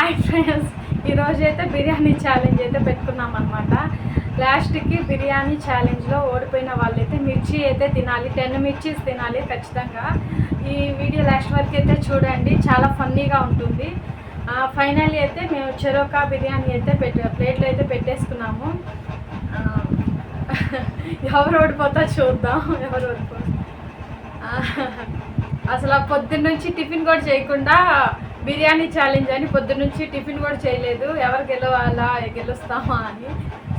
Hi friends, ఈరోజు అయితే biryani challenge అయితే పెట్టుకున్నాం అనమాట. లాస్ట్కి బిర్యానీ ఛాలెంజ్లో ఓడిపోయిన వాళ్ళైతే మిర్చి అయితే తినాలి, 10 మిర్చీస్ తినాలి ఖచ్చితంగా. ఈ వీడియో లాస్ట్ వరకు అయితే చూడండి, చాలా ఫన్నీగా ఉంటుంది. ఫైనల్లీ అయితే మేము చెరోకా బిర్యానీ అయితే ప్లేట్లో అయితే పెట్టేసుకున్నాము. ఎవరు ఓడిపోతా చూద్దాం, ఎవరు ఓడిపోతా. అసలు పొద్దున్న నుంచి టిఫిన్ కూడా చేయకుండా బిర్యానీ ఛాలెంజ్ అని పొద్దున్నుంచి టిఫిన్ కూడా చేయలేదు, ఎవరు గెలవాలా గెలుస్తామా అని.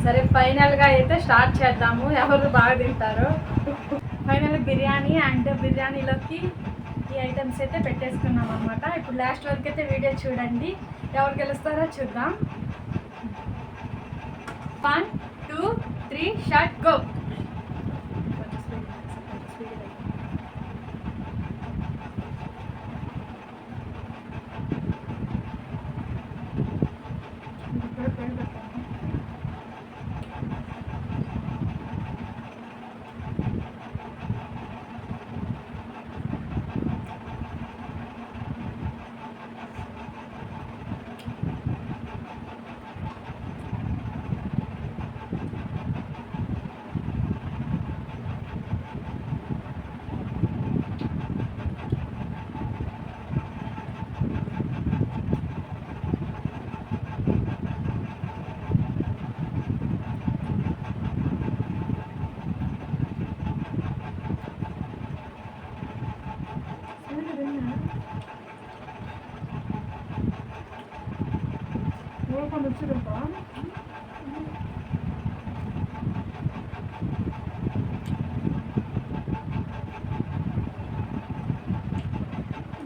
సరే ఫైనల్గా అయితే స్టార్ట్ చేద్దాము, ఎవరు బాగా తింటారో. ఫైనల్ బిర్యానీ అండ్ బిర్యానీలోకి ఈ ఐటమ్స్ అయితే పెట్టేసుకున్నాం అనమాట. ఇప్పుడు లాస్ట్ వరకు అయితే వీడియో చూడండి, ఎవరు గెలుస్తారో చూద్దాం. 1 2 3 షాట్ గో.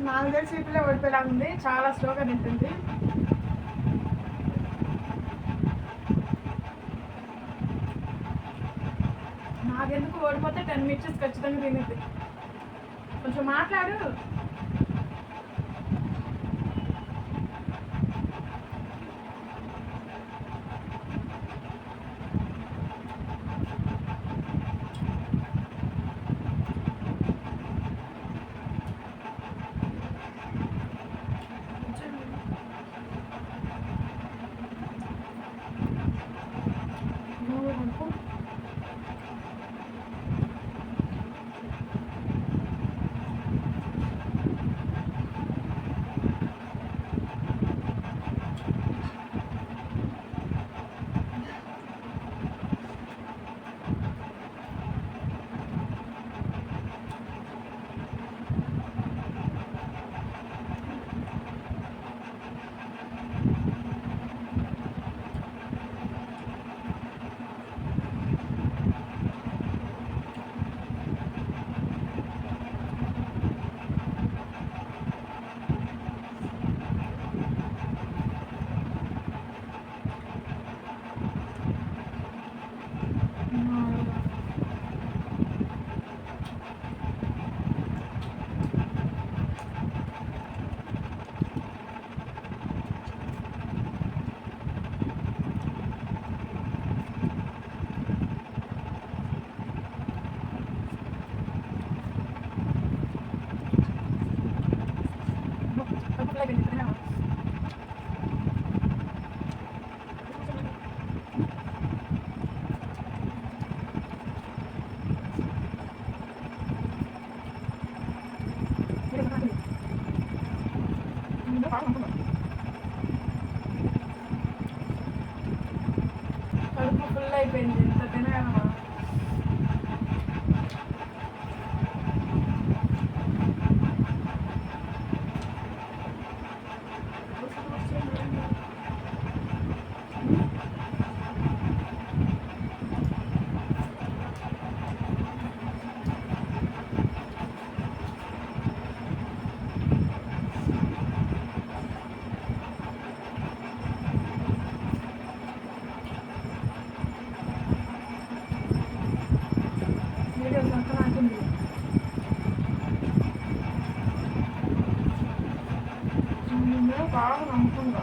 నాకు తెలిసి ఇప్పుడే ఓడిపోయేలా ఉంది, చాలా స్లోగా తింటుంది. నాకెందుకు ఓడిపోతే 10 మినిట్స్ ఖచ్చితంగా తినేది. కొంచెం మాట్లాడు. కడుపు ఫుల్ అయిపోయింది, ఇంత తినగలమా? బాగా నమ్ముకుందా.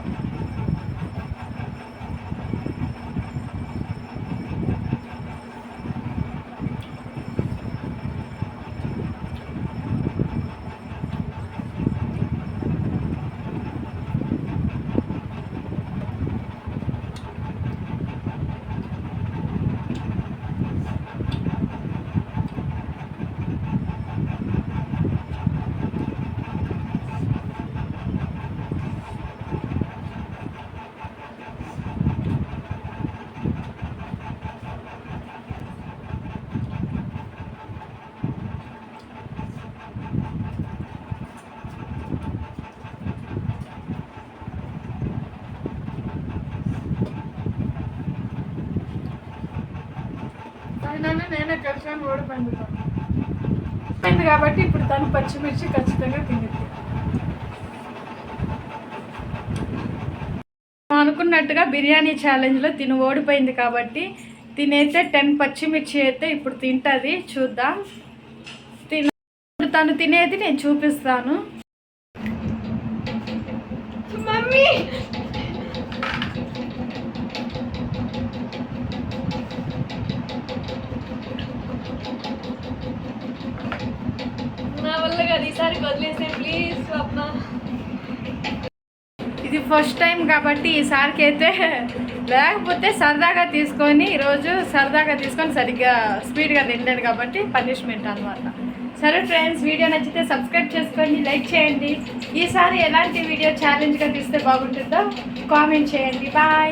నేనే కలిసాను ఓడిపోయింది కాబట్టి ఇప్పుడు తను పచ్చిమిర్చి ఖచ్చితంగా తినేది. అనుకున్నట్టుగా బిర్యానీ ఛాలెంజ్లో తిను ఓడిపోయింది కాబట్టి తినైతే 10 పచ్చిమిర్చి అయితే ఇప్పుడు తింటుంది. చూద్దాం. తను తినేది నేను చూపిస్తాను. మమ్మీ నా వల్ల కాదు, ఈసారి వదిలేసే ప్లీజ్ అమ్మా. ఇది ఫస్ట్ టైం కాబట్టి ఈసారికి అయితే లేకపోతే సరదాగా తీసుకొని ఈరోజు సరదాగా తీసుకొని సరిగ్గా స్పీడ్గా తింటాను కాబట్టి పనిష్మెంట్ అనమాట. సరే ఫ్రెండ్స్, వీడియో నచ్చితే సబ్స్క్రైబ్ చేసుకోండి, లైక్ చేయండి. ఈసారి ఎలాంటి వీడియో ఛాలెంజ్గా తీస్తే బాగుంటుందో కామెంట్ చేయండి. బాయ్.